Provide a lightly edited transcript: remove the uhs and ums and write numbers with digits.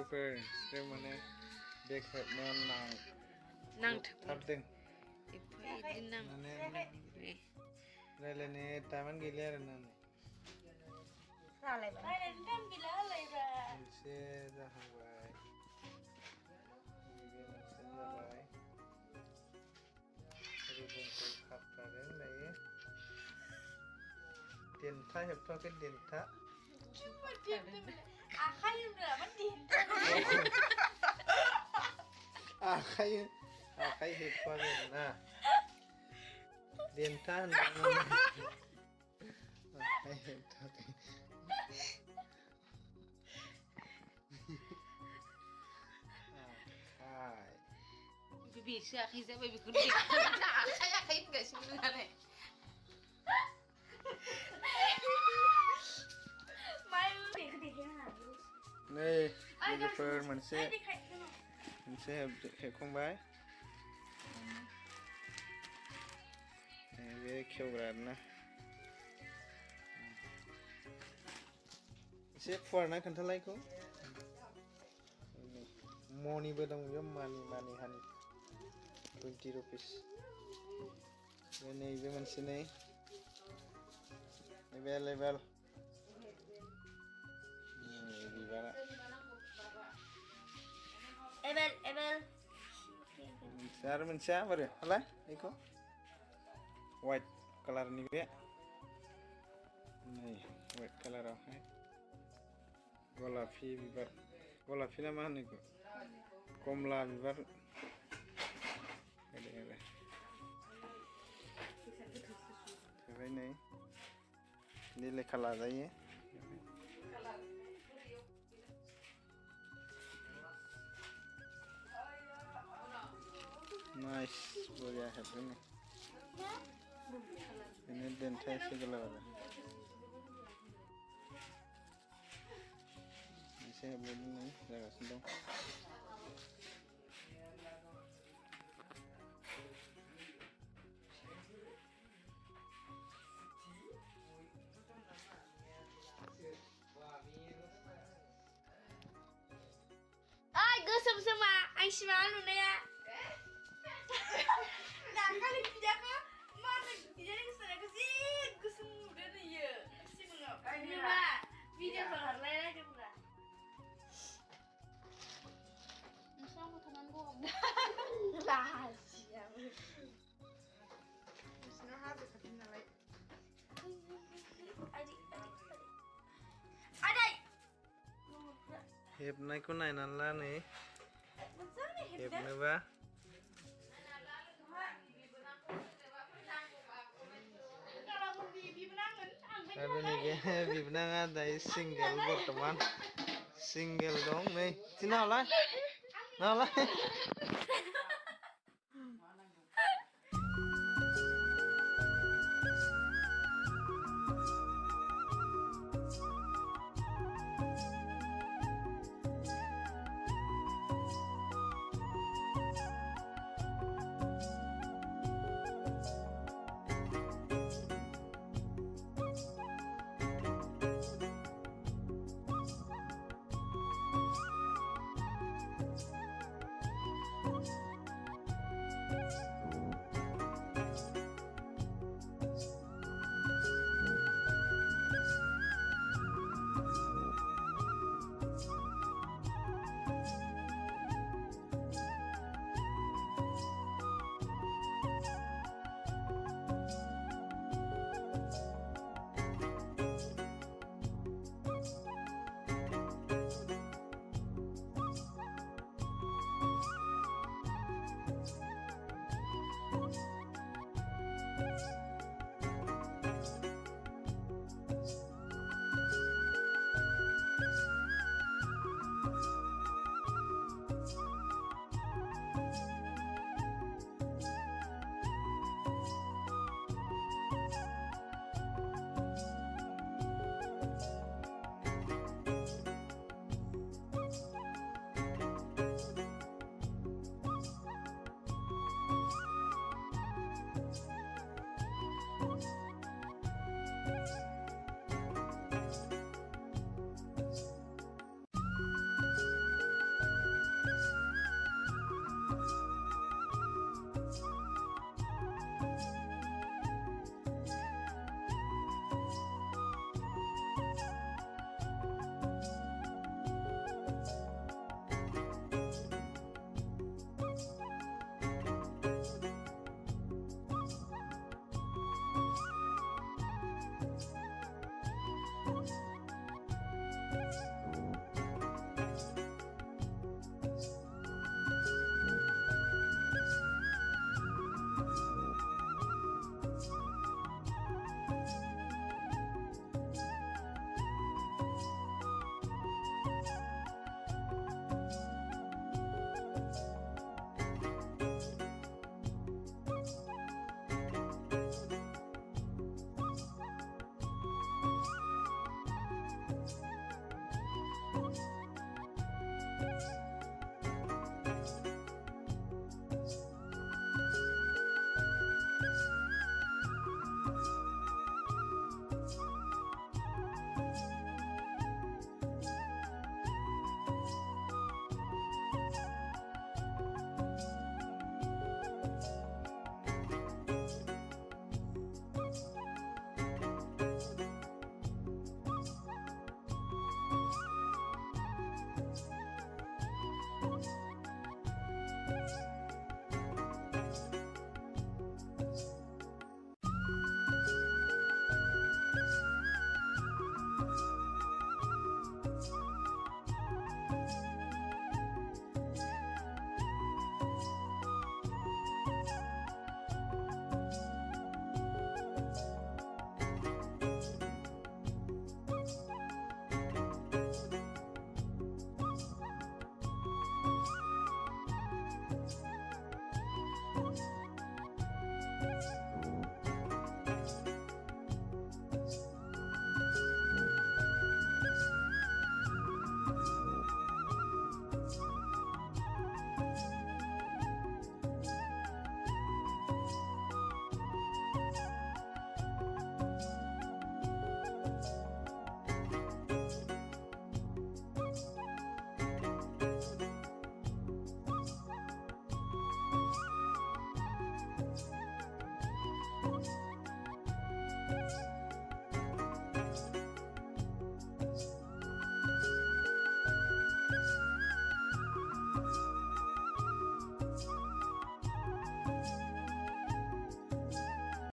लोगोफोर बिसोर माने बेग हेबनायाव नांथाबदों माने रायलायनो टाइमानो गैला आरोना मोनसे जाहांबाय मोनसे जाबाय रिबनखौ खाफ्रादों दायो देन्था हेबथ'वाखै देन्था आखाइ हेबथ'वाखै ना देन्था होनदों आखाइ हेबथ'वाखै आखाइ बेसो आखाइ जाबाय बेखौ आखाइ होनगासिनो नोंहालाय नै लोगोफोर मोनसे हेबखांबाय बे खेवग्रा आरोना एसे फुवारना खोन्थालायखौ मनिबो दं बेयाव मानि हानि 20 रुपिस नैबे मोनसे नै एभेलेबेल बिबारा आरो मोनसेया बोरै हालाय बेखौ वाइट कालारनि बे नै वाइट कालारावहाय गलाफि बिबार गलाफि ना मा होनो बेखौ कमला बिबार नै नि लेखा लाजायो नाइस बरिया हेबदों ini dentai segala ada saya belum nih jaga sendong ay gosok sama ay si Manu na ya nah kali tidak kah mana tidak kesana kesini gosok udah nih ya sih mengapa ini mah video soal lain aja pula masa aku teman gua rahasia Sino harus katanya lagi adik हेबनायखौ नायनानै ला नै हेबनोबा आरो नैबे बिबोनाङा दायो सिंगेल बर्थमान सिंगेल दं नै थिनालाय